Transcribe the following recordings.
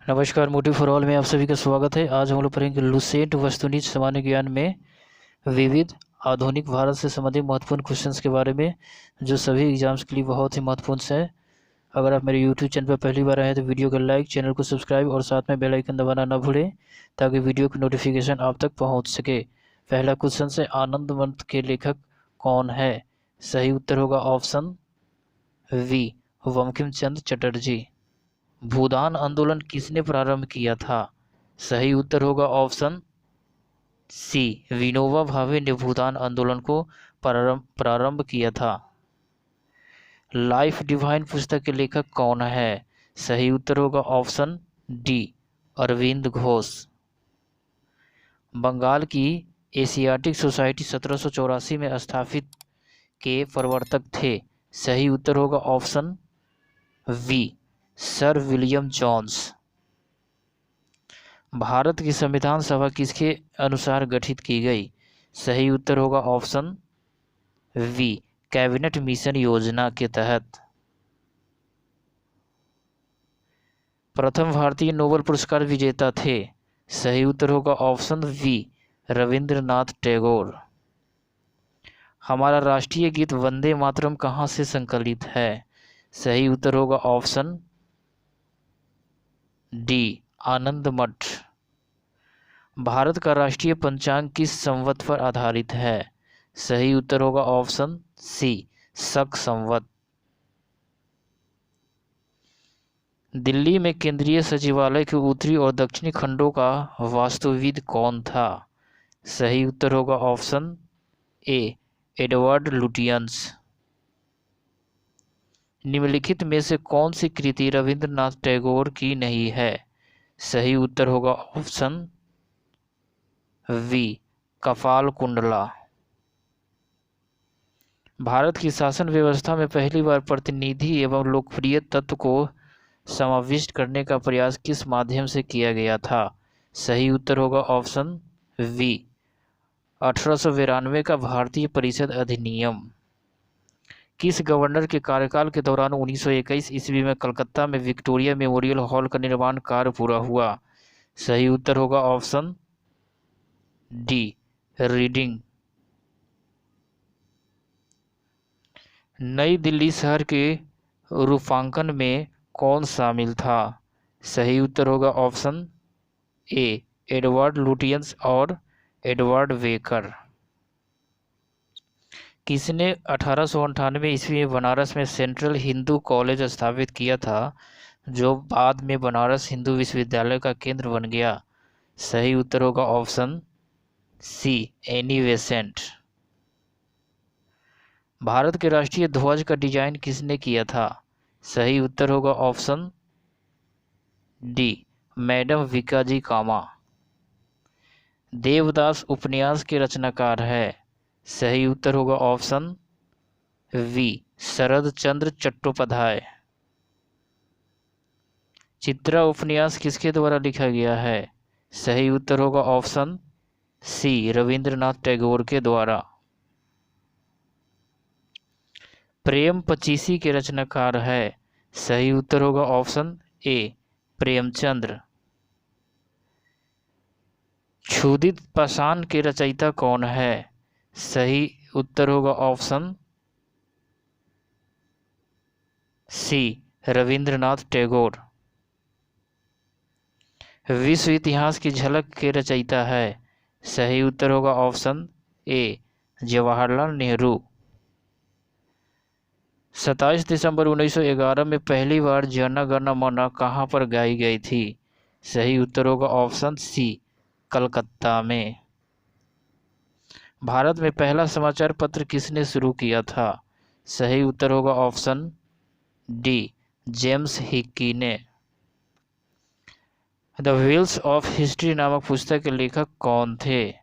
नमस्कार, motive for all में आप सभी का स्वागत है। आज हम लोग पढ़ेंगे लुसेंट वस्तुनिष्ठ सामान्य ज्ञान में विविध आधुनिक भारत से संबंधित महत्वपूर्ण क्वेश्चंस के बारे में, जो सभी एग्जाम्स के लिए बहुत ही महत्वपूर्ण है। अगर आप मेरे यूट्यूब चैनल पर पहली बार आए हैं तो वीडियो को लाइक, चैनल को सब्सक्राइब और साथ में बेल आइकन दबाना न भूलें, ताकि वीडियो की नोटिफिकेशन आप तक पहुँच सके। पहला क्वेश्चन है, आनंद मंथ के लेखक कौन है? सही उत्तर होगा ऑप्शन वी, बंकिम चंद्र चटर्जी। भूदान आंदोलन किसने प्रारंभ किया था? सही उत्तर होगा ऑप्शन सी, विनोबा भावे ने भूदान आंदोलन को प्रारंभ किया था। लाइफ डिवाइन पुस्तक के लेखक कौन है? सही उत्तर होगा ऑप्शन डी, अरविंद घोष। बंगाल की एशियाटिक सोसाइटी 1784 में स्थापित के प्रवर्तक थे। सही उत्तर होगा option B, sir William Jones. Bharat की संविधान सभा किसके अनुसार गठित की गई? सही उत्तर होगा ऑप्शन वी, कैबिनेट मिशन योजना के तहत। प्रथम भारतीय नोबेल पुरस्कार विजेता थे। सही उत्तर होगा ऑप्शन वी, रविंद्रनाथ टैगोर। हमारा राष्ट्रीय गीत वंदे मातरम कहाँ से संकलित है? सही उत्तर होगा ऑप्शन डी, आनंद मठ। भारत का राष्ट्रीय पंचांग किस संवत पर आधारित है? सही उत्तर होगा ऑप्शन सी, शक संवत। दिल्ली में केंद्रीय सचिवालय के उत्तरी और दक्षिणी खंडों का वास्तुविद कौन था? सही उत्तर होगा ऑप्शन ए, एडवर्ड लुटियंस। निम्नलिखित में से कौन सी कृति रविंद्रनाथ टैगोर की नहीं है? सही उत्तर होगा ऑप्शन वी, कपाल कुंडला। भारत की शासन व्यवस्था में पहली बार प्रतिनिधि एवं लोकप्रिय तत्व को समाविष्ट करने का प्रयास किस माध्यम से किया गया था? सही उत्तर होगा ऑप्शन वी, 1892 का भारतीय परिषद अधिनियम। किस गवर्नर के कार्यकाल के दौरान 1921 ईस्वी में कलकत्ता में विक्टोरिया मेमोरियल हॉल का निर्माण कार्य पूरा हुआ? सही उत्तर होगा ऑप्शन डी, रीडिंग। नई दिल्ली शहर के रूपांकन में कौन शामिल था? सही उत्तर होगा ऑप्शन ए, एडवर्ड लुटियंस और एडवर्ड वेकर। किसने 1898 ईस्वी में बनारस में सेंट्रल हिंदू कॉलेज स्थापित किया था, जो बाद में बनारस हिंदू विश्वविद्यालय का केंद्र बन गया? सही उत्तर होगा option C, Annie Besant. Bharat के राष्ट्रीय ध्वज का डिजाइन किसने किया था? सही उत्तर होगा ऑप्शन डी, मैडम विकाजी कामा। देवदास उपन्यास के रचनाकार है। सही उत्तर होगा ऑप्शन वी, शरद चंद्र चट्टोपाध्याय। चित्रा उपन्यास किसके द्वारा लिखा गया है? सही उत्तर होगा ऑप्शन सी, रविंद्रनाथ टैगोर के द्वारा। प्रेम पचीसी के रचनाकार है। सही उत्तर होगा ऑप्शन ए, प्रेमचंद्र। क्षुधित पाषाण के रचयिता कौन है? सही उत्तर होगा ऑप्शन सी, रविंद्रनाथ टैगोर। विश्व इतिहास की झलक के रचयिता है। सही उत्तर होगा ऑप्शन ए, जवाहरलाल नेहरू। 27 दिसंबर 1911 में पहली बार जन गण मन कहाँ पर गाई गई थी? सही उत्तर होगा ऑप्शन सी, कलकत्ता में। भारत में पहला समाचार पत्र किसने शुरू किया था? सही उत्तर होगा ऑप्शन डी, जेम्स हिक्की ने। द व्हील्स ऑफ हिस्ट्री नामक पुस्तक के लेखक कौन थे?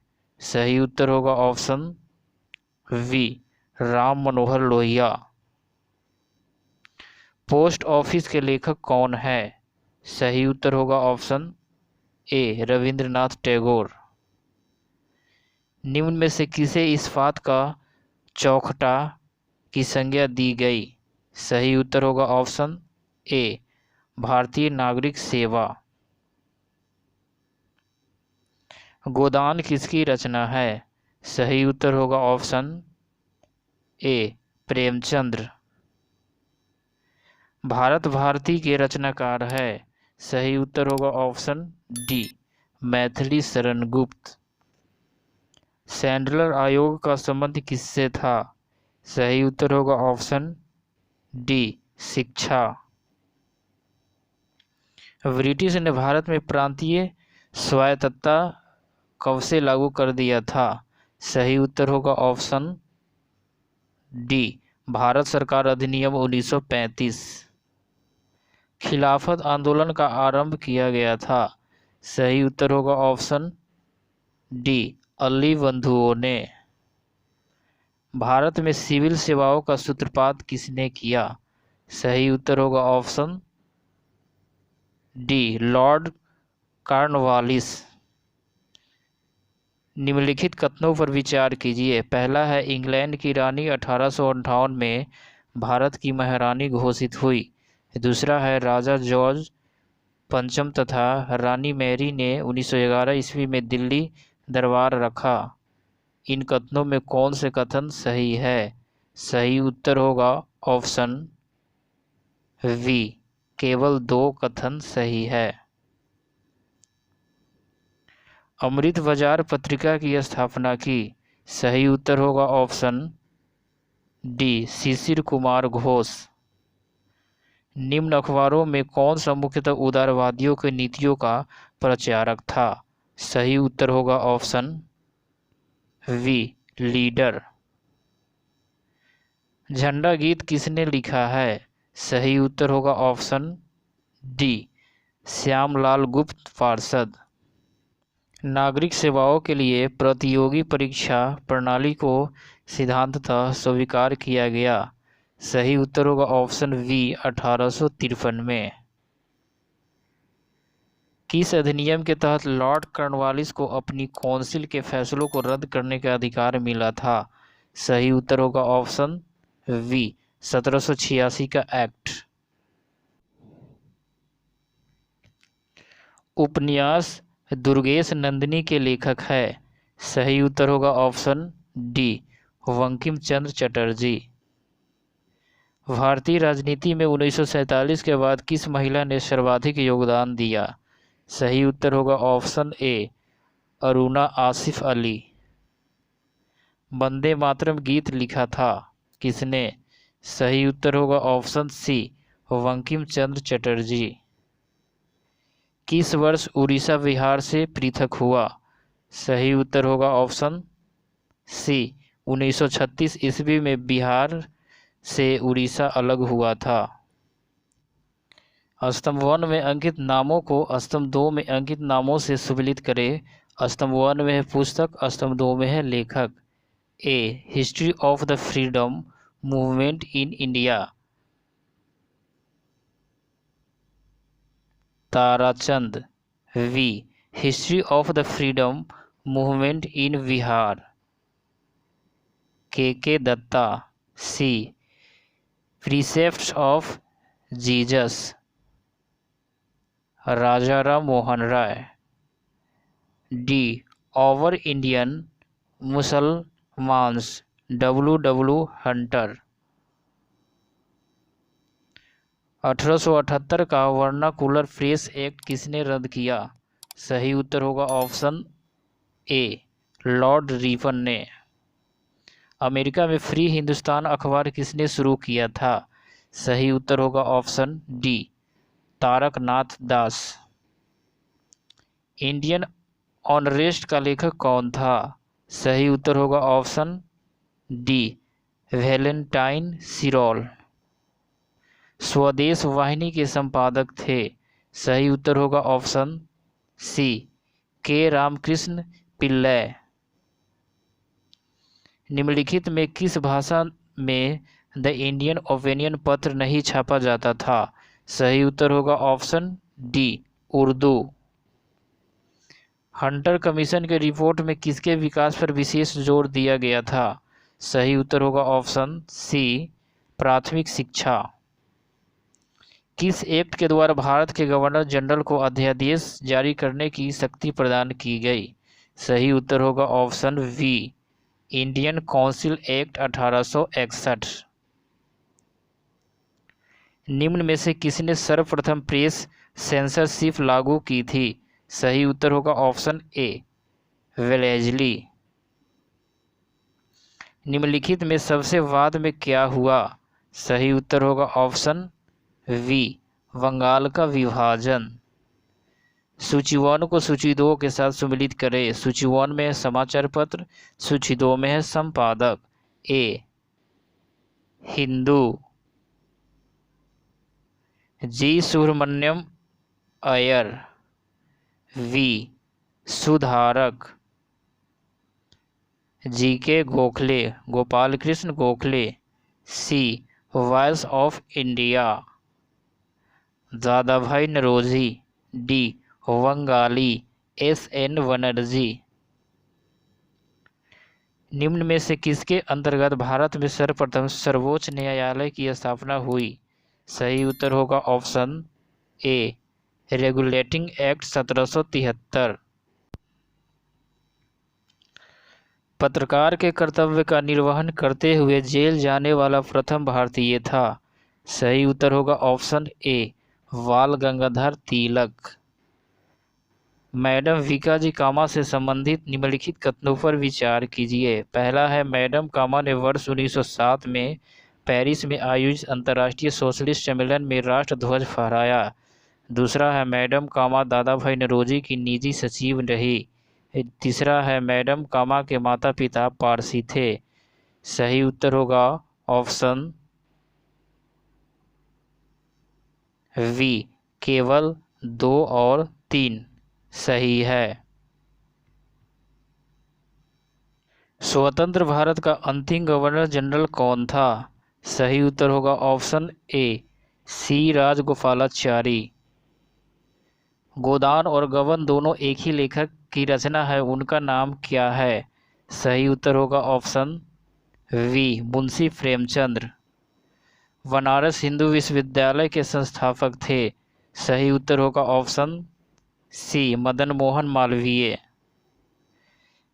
सही उत्तर होगा option B, Ram Manohar Lohia. Post office के लेखक कौन है? सही उत्तर होगा ऑप्शन ए, रविंद्रनाथ टैगोर। निम्न में से किसे इस्पात का चौखटा की संज्ञा दी गई? सही उत्तर होगा ऑप्शन ए, भारतीय नागरिक सेवा। गोदान किसकी रचना है? सही उत्तर होगा ऑप्शन ए प्रेमचंद्र। भारत भारती के रचनाकार है? सही उत्तर होगा option D Maithili Sharan Gupt. Sandler आयोग का संबंध किससे था? सही उत्तर होगा ऑप्शन डी शिक्षा। ब्रिटिश ने भारत में प्रांतीय स्वायत्तता कब से लागू कर दिया था? सही उत्तर होगा ऑप्शन डी भारत सरकार अधिनियम 1935। खिलाफत आंदोलन का आरंभ किया गया था? सही उत्तर होगा ऑप्शन डी अली बंधुओं ने। भारत में सिविल सेवाओं का सूत्रपात किसने किया? सही उत्तर होगा ऑप्शन डी लॉर्ड कॉर्नवालिस। निम्नलिखित कथनों पर विचार कीजिए। पहला है इंग्लैंड की रानी 1858 में भारत की महारानी घोषित हुई। दूसरा है राजा जॉर्ज पंचम तथा रानी मैरी ने 1911 ईस्वी में दिल्ली दरबार रखा। इन कथनों में कौन से कथन सही है? सही उत्तर होगा ऑप्शन वी केवल 2 कथन सही है। अमृत बाजार पत्रिका की स्थापना की? सही उत्तर होगा ऑप्शन डी शिशिर कुमार घोष। निम्न अखबारों में कौन सा मुख्यतः उदारवादियों की नीतियों का प्रचारक था? सही उत्तर होगा ऑप्शन वी लीडर। झंडा गीत किसने लिखा है? सही उत्तर होगा ऑप्शन डी श्यामलाल गुप्त पार्षद। नागरिक सेवाओं के लिए प्रतियोगी परीक्षा प्रणाली को सिद्धांततः स्वीकार किया गया। सही उत्तर होगा ऑप्शन वी 1853 में। किस अधिनियम के तहत लॉर्ड कॉर्नवालिस को अपनी काउंसिल के फैसलों को रद्द करने का अधिकार मिला था? सही उत्तर होगा ऑप्शन वी 1786 का एक्ट। उपन्यास दुर्गेश नंदिनी के लेखक है? सही उत्तर होगा ऑप्शन डी बंकिम चंद्र चटर्जी। भारतीय राजनीति में 1947 के बाद किस महिला ने सर्वाधिक योगदान दिया? सही उत्तर होगा ऑप्शन ए अरुणा आसिफ अली। वंदे मातरम गीत लिखा था किसने? सही उत्तर होगा ऑप्शन सी बंकिम चंद्र चटर्जी। किस वर्ष उड़ीसा बिहार से पृथक हुआ? सही उत्तर होगा ऑप्शन सी 1936 ईस्वी में बिहार से उड़ीसा अलग हुआ था। स्तंभ 1 में अंकित नामों को स्तंभ 2 में अंकित नामों से सुमेलित करें। स्तंभ 1 में है पुस्तक, स्तंभ 2 में है लेखक। A history of the freedom movement in India Tarachand. B history of the freedom movement in Bihar K Datta. C precepts of Jesus Rajaram Mohan Roy. D our Indian Musalmans W Hunter. 1878 का वर्नाकुलर प्रेस एक्ट किसने रद्द किया? सही उत्तर होगा ऑप्शन ए लॉर्ड रिपन ने। America में free Hindustan अखबार किसने शुरू किया था? सही उत्तर होगा ऑप्शन डी तारकनाथ दास। इंडियन ऑनरेस्ट का लेखक कौन था? सही उत्तर होगा ऑप्शन डी वैलेंटाइन सिरोल। स्वदेश वाहिनी के संपादक थे? सही उत्तर होगा ऑप्शन सी के रामकृष्ण पिल्लई। निम्नलिखित में किस भाषा में द इंडियन ओपिनियन पत्र नहीं छापा जाता था? सही उत्तर होगा option D Urdu. Hunter commission के रिपोर्ट में किसके विकास पर विशेष जोर दिया गया था? सही उत्तर होगा ऑप्शन सी प्राथमिक शिक्षा। किस एक्ट के द्वारा भारत के गवर्नर जनरल को अध्यादेश जारी करने की शक्ति प्रदान की गई? सही उत्तर होगा option B, Indian council act 1861। निम्न में से किसने सर्वप्रथम प्रेस सेंसरशिप लागू की थी? सही उत्तर होगा ऑप्शन ए, वेलेजली। निम्नलिखित में सबसे बाद में क्या हुआ? सही उत्तर होगा ऑप्शन बी, बंगाल का विभाजन। सूची 1 को सूची 2 के साथ सम्मिलित करें। सूची 1 में है समाचार पत्र, सूची 2 में है संपादक। A Hindu, G Subramaniam Iyer, B Sudharak, G K Gokhale, Gopal Krishna Gokhale, C voice of India, Dadabhai Naoroji, D Bengali, SN Banerjee. निम्न में से किसके अंतर्गत भारत में सर्वप्रथम सर्वोच्च न्यायालय की स्थापना हुई? सही उत्तर होगा ऑप्शन ए, रेगुलेटिंग एक्ट 1773। पत्रकार के कर्तव्य का निर्वहन करते हुए जेल जाने वाला प्रथम भारतीय था। सही उत्तर होगा ऑप्शन ए, बाल गंगाधर तिलक। मैडम विकाजी कामा से संबंधित निम्नलिखित कथनों पर विचार कीजिए। पहला है, मैडम कामा ने वर्ष 1907 में पेरिस में आयोजित अंतर्राष्ट्रीय सोशलिस्ट सम्मेलन में राष्ट्रध्वज फहराया। दूसरा है, मैडम कामा दादा भाई नौरोजी की निजी सचिव रही। तीसरा है, मैडम कामा के माता पिता पारसी थे। सही उत्तर होगा ऑप्शन वी, केवल 2 और 3 सही है। स्वतंत्र भारत का अंतिम गवर्नर जनरल कौन था? सही उत्तर होगा ऑप्शन ए, सी राजगोपालाचारी। गोदान और गबन दोनों एक ही लेखक की रचना है, उनका नाम क्या है? सही उत्तर होगा ऑप्शन वी, मुंशी प्रेमचंद्र। बनारस हिंदू विश्वविद्यालय के संस्थापक थे। सही उत्तर होगा option C, Madan Mohan Malviya.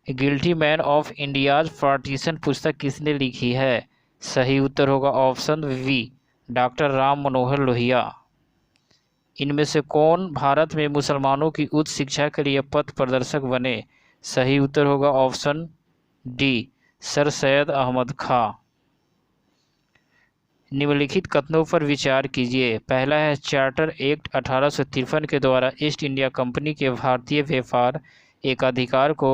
Guilty man of India's partition पुस्तक किसने लिखी है? सही उत्तर होगा option B, doctor Ram Manohar Lohia. इनमें से कौन भारत में मुसलमानों की उच्च शिक्षा के लिए पथ प्रदर्शक बने? सही उत्तर होगा option D, sir Syed Ahmed Khan. निम्नलिखित कथनों पर विचार कीजिए। पहला है, चार्टर एक्ट 1853 के द्वारा ईस्ट इंडिया कंपनी के भारतीय व्यापार एकाधिकार को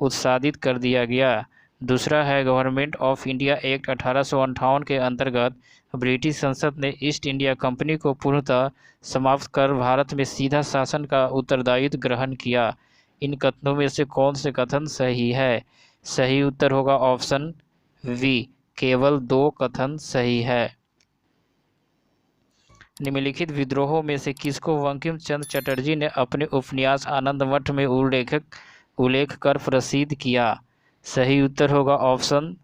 उत्साहित कर दिया गया। दूसरा है, गवर्नमेंट ऑफ इंडिया एक्ट 1858 के अंतर्गत ब्रिटिश संसद ने ईस्ट इंडिया कंपनी को पूर्णतः समाप्त कर भारत में सीधा शासन का उत्तरदायित्व ग्रहण किया। इन कथनों में से कौन से कथन सही है? सही उत्तर होगा ऑप्शन वी, केवल 2 कथन सही है। निम्नलिखित विद्रोहों में से किसको बंकिम चंद्र चटर्जी ने अपने उपन्यास आनंद मठ में उल्लेख कर प्रसिद्ध किया? सही उत्तर होगा option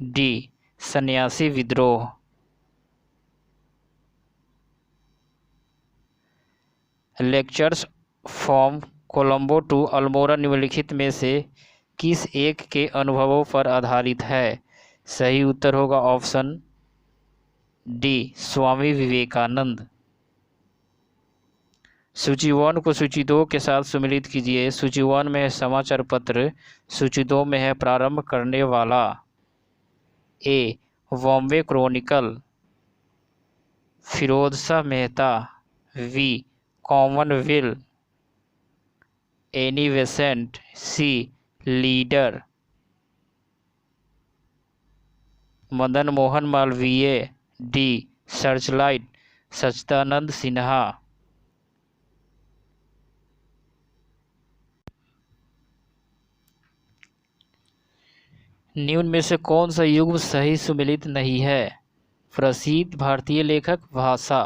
D, Sanyasi Vidroh. Lectures from Colombo to Almora निम्नलिखित में से किस एक के अनुभवों पर आधारित है? सही उत्तर होगा ऑप्शन डी, स्वामी विवेकानंद। सूची 1 को सूची 2 के साथ सम्मिलित कीजिए। सूची 1 में है समाचार पत्र, सूची 2 में है प्रारंभ करने वाला। A Bombay Chronicle, Firoz Shah Mehta, B Commonwealth, Annie Besant, C Leader, Madan Mohan Malviya, D Searchlight, Sachchidananda Sinha. निम्न में से कौन सा युग्म सही सुमेलित नहीं है? प्रसिद्ध भारतीय लेखक भाषा।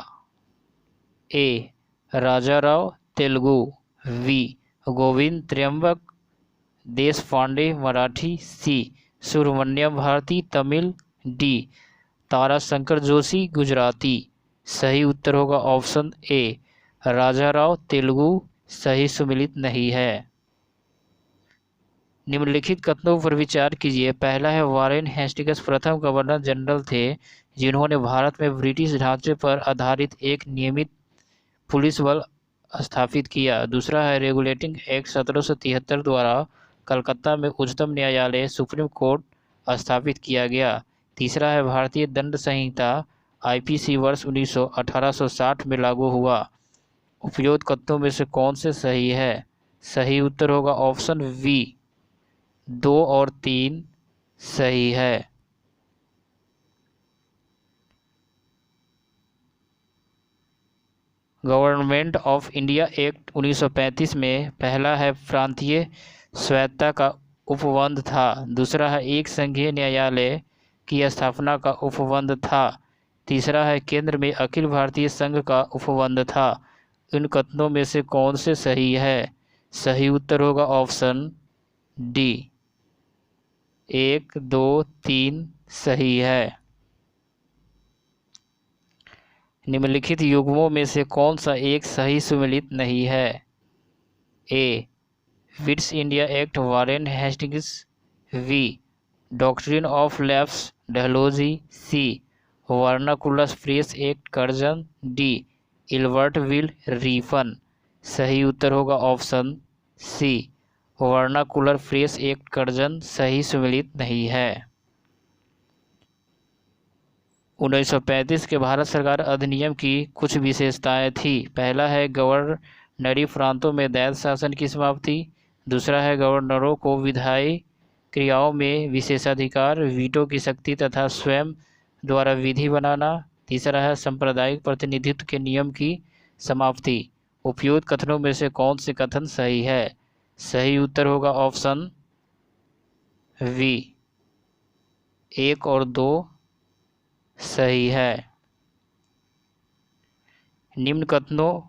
ए राजाराव तेलुगु, वी गोविंद त्र्यंबक देश पांडे मराठी, सी सुब्रमण्यम भारती तमिल, डी ताराशंकर जोशी गुजराती। सही उत्तर होगा ऑप्शन ए, राजाराव तेलुगु सही सुमेलित नहीं है। निम्नलिखित कथनों पर विचार कीजिए। पहला है वारेन हेस्टिंग्स प्रथम गवर्नर जनरल थे जिन्होंने भारत में ब्रिटिश ढांचे पर आधारित एक नियमित पुलिस बल स्थापित किया। दूसरा है रेगुलेटिंग एक्ट 1773 द्वारा कलकत्ता में उच्चतम न्यायालय सुप्रीम कोर्ट स्थापित किया गया। तीसरा है भारतीय दंड संहिता आईपीसी वर्ष 1860 में लागू हुआ। उपयुक्त कथनों में से कौन से सही है? सही उत्तर होगा ऑप्शन वी, 2 और 3 सही है। गवर्नमेंट ऑफ इंडिया एक्ट 1935 में पहला है प्रांतीय स्वायत्तता का उपबंध था। दूसरा है एक संघीय न्यायालय की स्थापना का उपबंध था। तीसरा है केंद्र में अखिल भारतीय संघ का उपबंध था। इन कथनों में से कौन से सही है? सही उत्तर होगा ऑप्शन डी, 1, 2, 3 सही है। निम्नलिखित युग्मों में से कौन सा एक सही सुमेलित नहीं है? A, Pitt's India Act Warren Hastings. B, Doctrine of Lapse Dalhousie. C, Vernacular Press Act Curzon. D, Ilbert Bill Ripon. सही उत्तर होगा option C, Vernacular Press Act Curzon सही सुमेलित नहीं है। 1935 के भारत सरकार अधिनियम की कुछ विशेषताएं थी। पहला है गवर्नरी प्रांतों में दैत्य शासन की समाप्ति। दूसरा है गवर्नरों को विधायी क्रियाओं में विशेषाधिकार, वीटो की शक्ति तथा स्वयं द्वारा विधि बनाना। तीसरा है सांप्रदायिक प्रतिनिधित्व के नियम की समाप्ति। उपयुक्त कथनों में से कौन से कथन सही है? सही उत्तर होगा ऑप्शन वी, 1 और 2 सही है। निम्न कथनों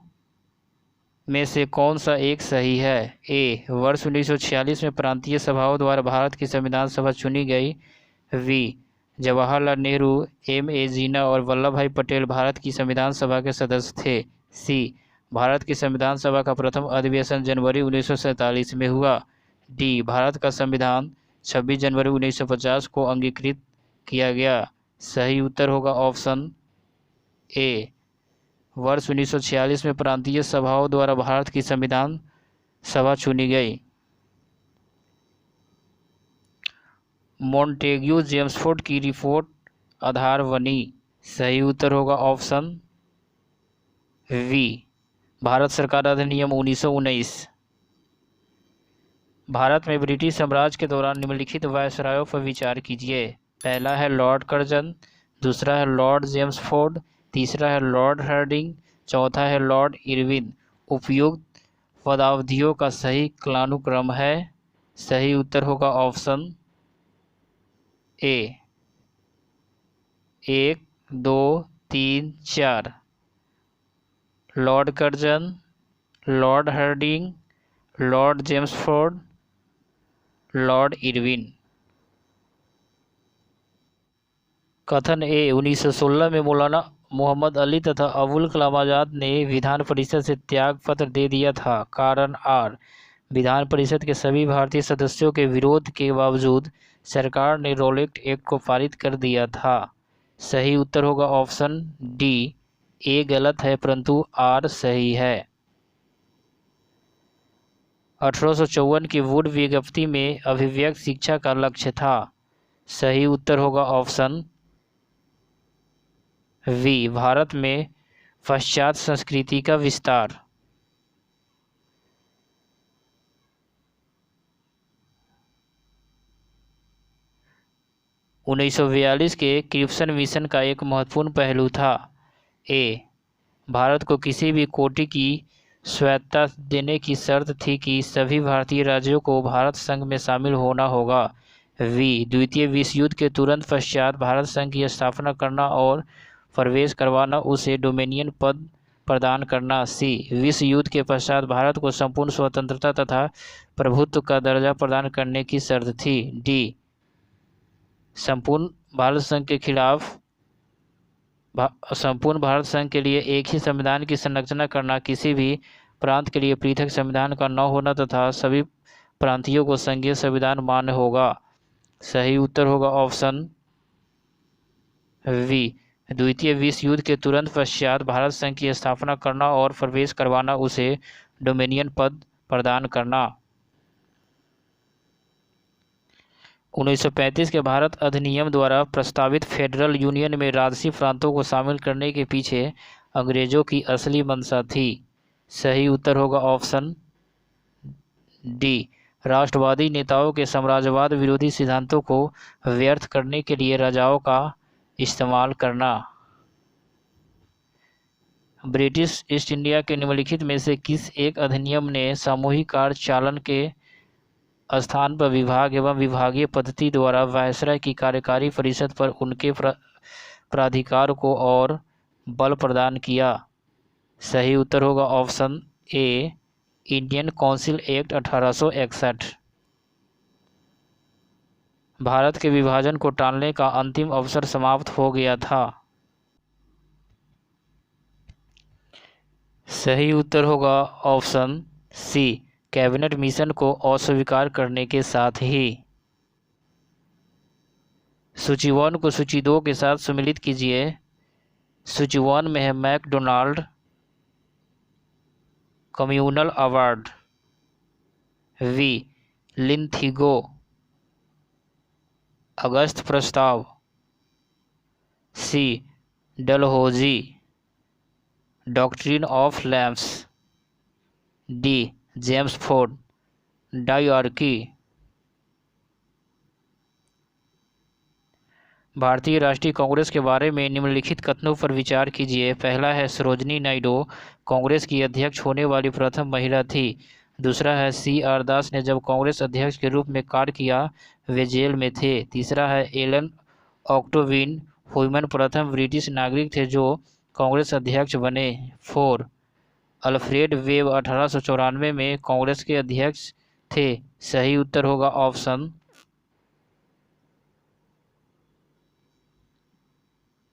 में से कौन सा एक सही है? ए, वर्ष 1946 में प्रांतीय सभाओं द्वारा भारत की संविधान सभा चुनी गई। B, Jawaharlal Nehru, M.A. जिन्ना और वल्लभ भाई पटेल भारत की संविधान सभा के सदस्य थे। सी, भारत की संविधान सभा का प्रथम अधिवेशन जनवरी 1947 में हुआ। डी, भारत का संविधान 26 जनवरी 1950 को अंगीकृत किया गया। सही उत्तर होगा ऑप्शन ए, वर्ष 1946 में प्रांतीय सभाओं द्वारा भारत की संविधान सभा चुनी गई। मॉन्टेग्यू जेम्सफोर्ड की रिपोर्ट आधार बनी। सही उत्तर होगा ऑप्शन वी, भारत सरकार अधिनियम 1919। भारत में ब्रिटिश साम्राज्य के दौरान निम्नलिखित वायसरायों पर विचार कीजिए। पहला है लॉर्ड कर्जन। दूसरा है लॉर्ड जेम्सफोर्ड। तीसरा है लॉर्ड हार्डिंग। चौथा है लॉर्ड इरविन। उपयुक्त पदावधियों का सही कालानुक्रम है। सही उत्तर होगा option A, 1, 2, 3, 4। Lord Curzon, lord Hardinge, lord Chelmsford, lord Irwin. कथन ए, 1916 में मौलाना मोहम्मद अली तथा अबुल कलाम आज़ाद ने विधान परिषद से त्याग पत्र दे दिया था। कारण आर, विधान परिषद के सभी भारतीय सदस्यों के विरोध के बावजूद सरकार ने रोलेक्ट एक्ट को पारित कर दिया था। सही उत्तर होगा ऑप्शन डी, ए गलत है परंतु आर सही है। 1854 की वुड विज्ञप्ति में अभिव्यक्त शिक्षा का लक्ष्य था। सही उत्तर होगा ऑप्शन वी, भारत में पाश्चात्य संस्कृति का विस्तार। उन्नीस 1942 के क्रिप्सन मिशन का एक महत्वपूर्ण पहलू था। ए, भारत को किसी भी कोटि की स्वायत्तता देने की शर्त थी कि सभी भारतीय राज्यों को भारत संघ में शामिल होना होगा। वी, द्वितीय विश्व युद्ध के तुरंत पश्चात भारत संघ की स्थापना करना और प्रवेश करवाना उसे डोमिनियन पद प्रदान करना। सी, विश्व युद्ध के पश्चात भारत को संपूर्ण स्वतंत्रता तथा प्रभुत्व का दर्जा प्रदान करने की शर्त थी। डी, संपूर्ण भारत संघ के खिलाफ संपूर्ण भारत संघ के लिए एक ही संविधान की संरचना करना, किसी भी प्रांत के लिए पृथक संविधान का न होना तथा सभी प्रांतीयों को संघीय संविधान मान्य होगा? सही उत्तर होगा ऑप्शन वी। द्वितीय विश्व युद्ध के तुरंत पश्चात भारत संघ की स्थापना करना और प्रवेश करवाना उसे डोमिनियन पद प्रदान करना। 1935 के भारत अधिनियम द्वारा प्रस्तावित फेडरल यूनियन में राजसी प्रांतों को शामिल करने के पीछे अंग्रेजों की असली मंशा थी। सही उत्तर होगा ऑप्शन डी। राष्ट्रवादी नेताओं के साम्राज्यवाद विरोधी सिद्धांतों को व्यर्थ करने के लिए राजाओं का इस्तेमाल करना। ब्रिटिश ईस्ट इंडिया के निम्नलिखित में से किस एक अधिनियम ने सामूहिक कार्य चालन के स्थान पर विभाग एवं विभागीय पद्धति द्वारा वायसराय की कार्यकारी परिषद पर उनके प्राधिकार को और बल प्रदान किया? सही उत्तर होगा ऑप्शन ए। Indian council act 1861। भारत के विभाजन को टालने का अंतिम अवसर समाप्त हो गया था। सही उत्तर होगा ऑप्शन सी। कैबिनेट मिशन को अस्वीकार करने के साथ ही। सूची 1 को सूची 2 के साथ सम्मिलित कीजिए। सूची 1 में है MacDonald Communal Award, B Linlithgow अगस्त प्रस्ताव, C Dalhousie Doctrine of Lapse, D Chelmsford dyarchy. भारतीय राष्ट्रीय कांग्रेस के बारे में निम्नलिखित कथनों पर विचार कीजिए। पहला है सरोजिनी नायडू कांग्रेस की अध्यक्ष होने वाली प्रथम महिला थी। दूसरा है CR दास ने जब कांग्रेस अध्यक्ष के रूप में कार्य किया वे जेल में थे। तीसरा है एलन ऑक्टोविन हुईमन प्रथम ब्रिटिश नागरिक थे जो कांग्रेस अध्यक्ष बने। 4 अल्फ्रेड वेब 1894 में कांग्रेस के अध्यक्ष थे। सही उत्तर होगा ऑप्शन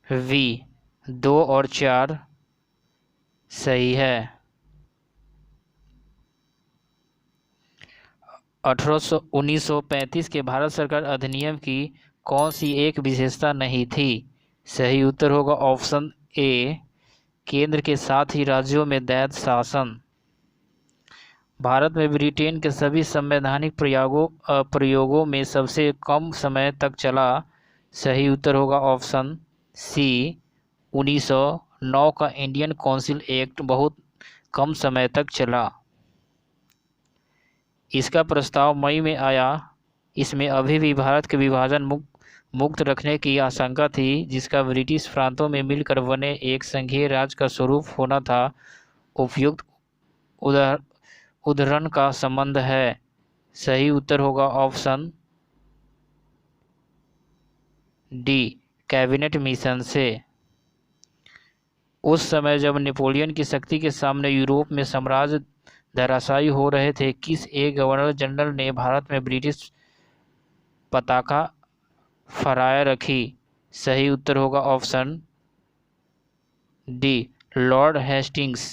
वी। 2 और 4 सही है। 1935 के भारत सरकार अधिनियम की कौन सी एक विशेषता नहीं थी? सही उत्तर होगा ऑप्शन ए। केंद्र के साथ ही राज्यों में दैत्य शासन। भारत में ब्रिटेन के सभी संवैधानिक प्रयोगों में सबसे कम समय तक चला। सही उत्तर होगा ऑप्शन सी। 1909 का इंडियन काउंसिल एक्ट बहुत कम समय तक चला। इसका प्रस्ताव मई में आया। इसमें अभी भी भारत के विभाजन मुक्त रखने की आशंका थी जिसका ब्रिटिश प्रांतों में मिलकर बने एक संघीय राज्य का स्वरूप होना था। उपयुक्त उदाहरण का संबंध है। सही उत्तर होगा ऑप्शन डी कैबिनेट मिशन से। उस समय जब नेपोलियन की शक्ति के सामने यूरोप में साम्राज्य धराशायी हो रहे थे किस एक गवर्नर जनरल ने भारत में ब्रिटिश पताका फहराए रखी? सही उत्तर होगा option D Lord Hastings.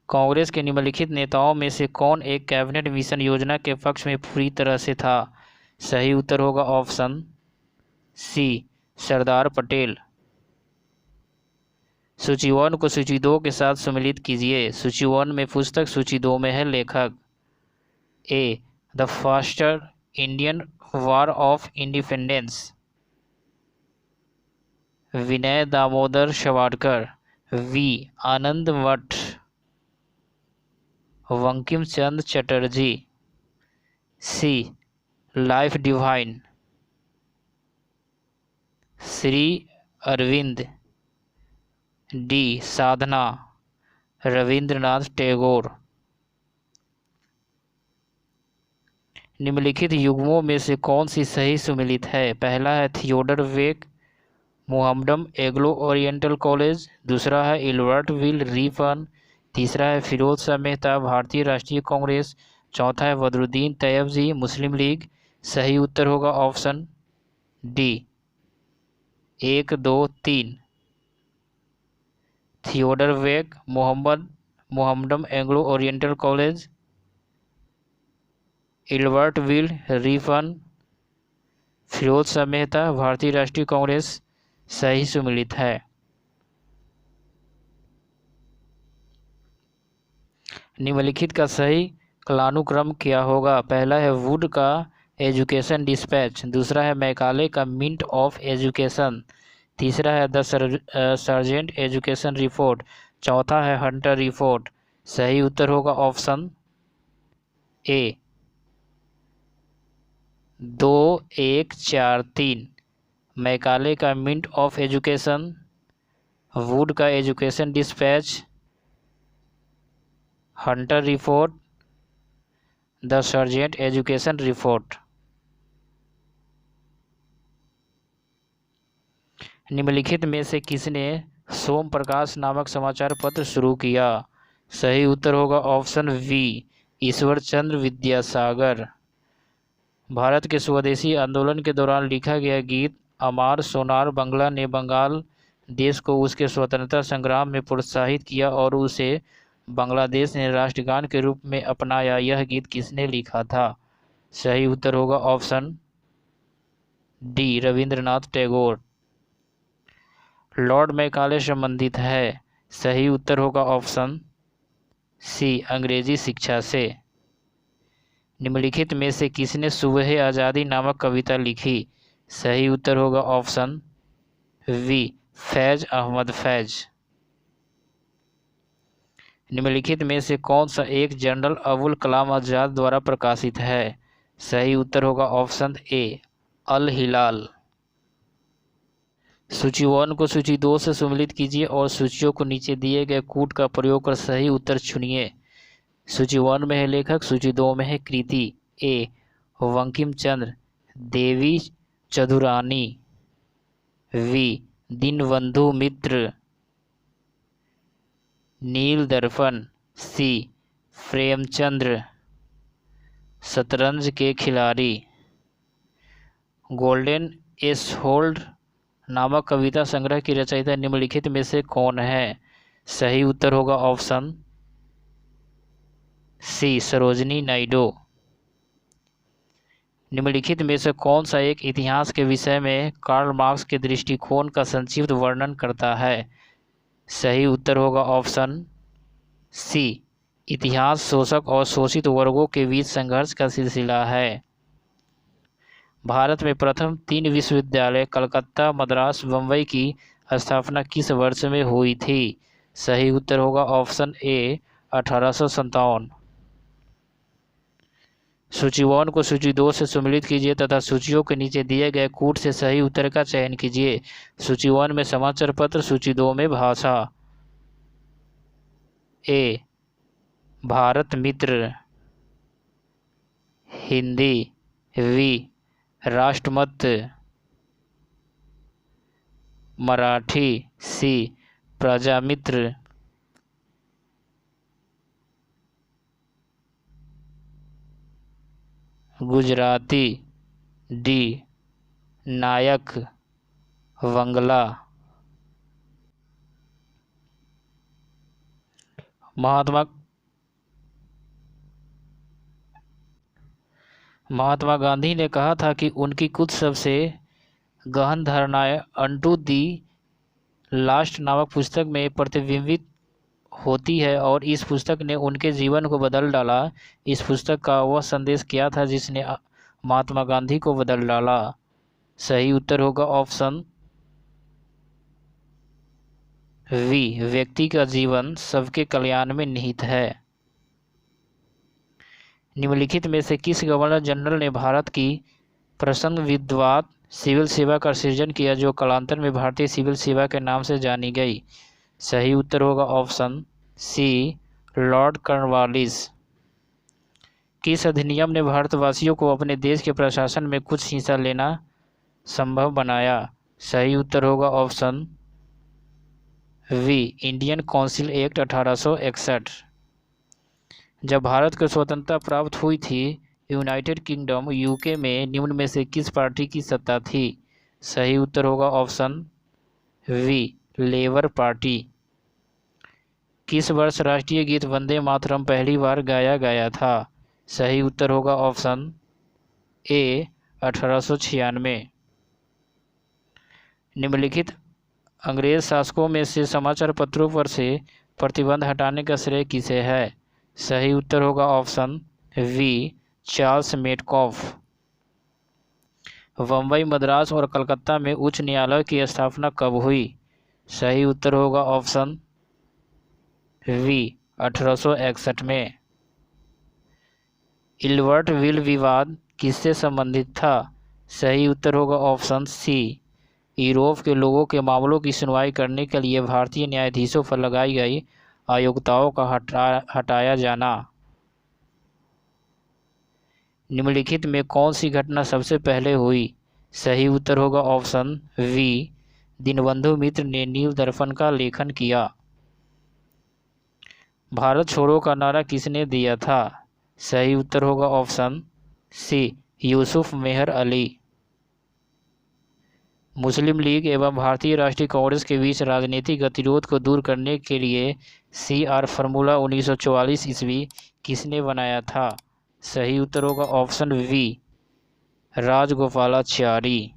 Congress के निम्नलिखित नेताओं में से कौन एक कैबिनेट मिशन योजना के पक्ष में पूरी तरह से था? सही उत्तर होगा ऑप्शन सी सरदार पटेल। सूची 1 को सूची 2 के साथ सम्मिलित कीजिए। सूची 1 में पुस्तक, सूची 2 में है लेखक। A the First Indian War of Independence, Vinay Damodar Savarkar, B Anand Math, Bankim Chandra Chatterjee, C Life Divine, Shri Aurobindo, D Sadhana Rabindranath Tagore. निम्नलिखित युग्मों में से कौन सी सही सुमेलित है? पहला है थियोडर वेक मोहम्मडम एग्लो ओरिएंटल कॉलेज, दूसरा है इल्बर्ट विल रिपन, तीसरा है फिरोज शाह मेहता भारतीय राष्ट्रीय कांग्रेस, चौथा है बदरुद्दीन तैयबजी मुस्लिम लीग। सही उत्तर होगा option D 1, 2, 3। Theodore Beck Mohammedan Anglo Oriental College, Ilbert Bill, Ripon, Firoz Shah Mehta, भारतीय राष्ट्रीय कांग्रेस सही सम्मिलित है। निम्नलिखित का सही कालानुक्रम क्या होगा? पहला है वुड का एजुकेशन डिस्पैच, दूसरा है मैकाले का मिंट ऑफ एजुकेशन, तीसरा है द सर्जेंट एजुकेशन रिपोर्ट, चौथा है हंटर रिपोर्ट। सही उत्तर होगा ऑप्शन ए 2, 1, 4, 3। मैकाले का मिंट ऑफ एजुकेशन, वुड का education dispatch, Hunter report, the sergeant education report. निम्नलिखित में से किसने सोम प्रकाश नामक समाचार पत्र शुरू किया? सही उत्तर होगा ऑप्शन वी, ईश्वर चंद्र विद्यासागर। भारत के स्वदेशी आंदोलन के दौरान लिखा गया गीत अमार सोनार बंगला ने बंगाल देश को उसके स्वतंत्रता संग्राम में प्रोत्साहित किया और उसे बांग्लादेश ने राष्ट्रगान के रूप में अपनाया। यह गीत किसने लिखा था? सही उत्तर होगा option D, Rabindranath Tagore. Lord Macaulay संबंधित है। सही उत्तर होगा ऑप्शन सी, अंग्रेजी शिक्षा से। निम्नलिखित में से किसने सुबह आज़ादी नामक कविता लिखी? सही उत्तर होगा ऑप्शन वी, फैज अहमद फैज। निम्नलिखित में से कौन सा एक जनरल अबुल कलाम आजाद द्वारा प्रकाशित है? सही उत्तर होगा ऑप्शन ए, अल हिलाल। सूची 1 को सूची 2 से सम्मिलित कीजिए और सूचियों को नीचे दिए गए कूट का प्रयोग कर सही उत्तर चुनिए। सूची 1 में है लेखक, सूची 2 में है कृति। ए, बंकिम चंद्र, देवी चंदुरानी, वी, दीनबंधु मित्र, नील दर्पण, सी, प्रेमचंद्र, शतरंज के खिलाड़ी। गोल्डन एस होल्ड नामक कविता संग्रह की रचयिता निम्नलिखित में से कौन है? सही उत्तर होगा ऑप्शन सी, सरोजनी नायडू। निम्नलिखित में से कौन सा एक इतिहास के विषय में कार्ल मार्क्स के दृष्टिकोण का संक्षिप्त वर्णन करता है? सही उत्तर होगा ऑप्शन सी, इतिहास शोषक और शोषित वर्गों के बीच संघर्ष का सिलसिला है। भारत में प्रथम 3 विश्वविद्यालय कलकत्ता, मद्रास, बम्बई की स्थापना किस वर्ष में हुई थी? सही उत्तर होगा ऑप्शन ए, 1857। सूची 1 को सूची 2 से सम्मिलित कीजिए तथा सूचियों के नीचे दिए गए कूट से सही उत्तर का चयन कीजिए। सूची 1 में समाचार पत्र, सूची 2 में भाषा। A, Bharat Mitra, Hindi, B, Rashtramat, Marathi, C, Prajamitra, Gujarati, D, Nayak, Bangla. Mahatma Gandhi ने कहा था कि उनकी कुछ सबसे गहन धारणाएं अनटू दी लास्ट नामक पुस्तक में प्रतिबिंबित होती है और इस पुस्तक ने उनके जीवन को बदल डाला। इस पुस्तक का वह संदेश क्या था जिसने महात्मा गांधी को बदल डाला? सही उत्तर होगा ऑप्शन वी, व्यक्ति का जीवन सबके कल्याण में निहित है। निम्नलिखित में से किस गवर्नर जनरल ने भारत की प्रसंग विद्वान सिविल सेवा का सृजन किया जो कालांतर में भारतीय सिविल सेवा के नाम से जानी गई? सही उत्तर होगा ऑप्शन सी, लॉर्ड कॉर्नवालिस। किस अधिनियम ने भारतवासियों को अपने देश के प्रशासन में कुछ हिस्सा लेना संभव बनाया? सही उत्तर होगा option B, Indian council act 1861। जब भारत को स्वतंत्रता प्राप्त हुई थी, यूनाइटेड किंगडम यूके में निम्न में से किस पार्टी की सत्ता थी? सही उत्तर होगा ऑप्शन वी, लेबर पार्टी। किस वर्ष राष्ट्रीय गीत वंदे मातरम पहली बार गाया गया था? सही उत्तर होगा ऑप्शन ए 1896। निम्नलिखित अंग्रेज शासकों में से समाचार पत्रों पर से प्रतिबंध हटाने का श्रेय किसे है? सही उत्तर होगा option B Charles Metcalfe. Bombay, Madras और कलकत्ता में उच्च न्यायालय की स्थापना कब हुई? सही उत्तर होगा ऑप्शन वी 1861 में। इल्बर्टविल विवाद किससे संबंधित था? सही उत्तर होगा ऑप्शन सी यूरोप के लोगों के मामलों की सुनवाई करने के लिए भारतीय न्यायाधीशों पर लगाई गई अयोग्यताओं का हटाया जाना। निम्नलिखित में कौन सी घटना सबसे पहले हुई? सही उत्तर होगा ऑप्शन वी दीनबंधु मित्र ने नील दर्पण का लेखन किया। भारत छोड़ो का नारा किसने दिया था? सही उत्तर होगा ऑप्शन सी यूसुफ मेहर अली। मुस्लिम लीग एवं भारतीय राष्ट्रीय कांग्रेस के बीच राजनीतिक गतिरोध को दूर करने के लिए CR फार्मूला 1944 ईस्वी किसने बनाया था? सही उत्तर होगा ऑप्शन वी राजगोपालाचारी।